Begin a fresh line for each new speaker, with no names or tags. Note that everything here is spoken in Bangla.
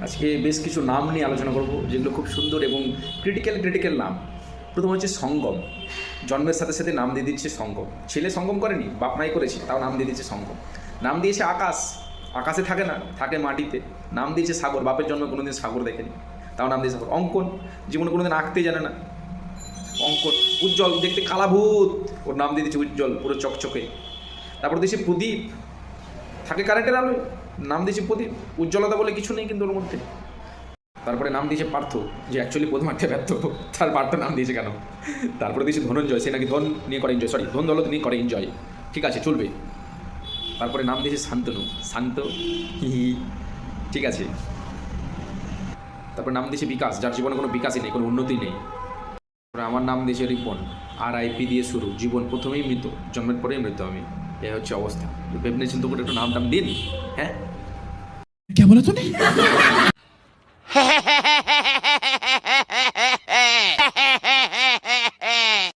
আজকে বেশ কিছু নাম নিয়ে আলোচনা করব যেগুলো খুব সুন্দর এবং ক্রিটিক্যাল নাম। প্রথম হচ্ছে সঙ্গম। জন্মের সাথে সাথে নাম দিয়ে দিচ্ছে সঙ্গম। ছেলে সঙ্গম করেনি, বাপ মাই করেছে, তাও নাম দিয়ে দিচ্ছে সঙ্গম। নাম দিয়েছে আকাশ, আকাশে থাকে না, থাকে মাটিতে। নাম দিয়েছে সাগর, বাপের জন্মে কোনোদিন সাগর দেখেনি, তাও নাম দিয়েছে সাগর। অঙ্কন, জীবনে কোনোদিন আঁকতে জানে না, অঙ্কন। উজ্জ্বল, দেখতে কালাভূত, ওর নাম দিয়ে দিচ্ছে উজ্জ্বল, পুরো চকচকে। তারপর দিয়েছে প্রদীপ, থাকে কারেন্টের আলোয়, নাম দিয়েছে প্রদীপ। উজ্জ্বলতা বলে কিছু নেই কিন্তু ওর মধ্যে। তারপরে নাম দিয়েছে পার্থ, যে অ্যাকচুয়ালি প্রথমার্থে ব্যর্থ, তার পার্থ নাম দিয়েছে কেন। তারপরে দিয়েছে ধনঞ্জয়, সে নাকি ধন নিয়ে করে এনজয়, ধন দৌলত নিয়ে করে এনজয়, ঠিক আছে চলবে। তারপরে নাম দিয়েছে শান্তনু, শান্ত, হি, ঠিক আছে। তারপরে নাম দিয়েছে বিকাশ, যার জীবনে কোনো বিকাশই নেই, কোনো উন্নতি নেই। তারপরে আমার নাম দিয়েছে রিপন, RIP দিয়ে শুরু, জীবন প্রথমেই মৃত, জন্মের পরেই মৃত আমি। এ হচ্ছে অবস্থা। ভেবে চিন্তা করে একটু নাম টাম দিন। হ্যাঁ,
क्या बोला तूने?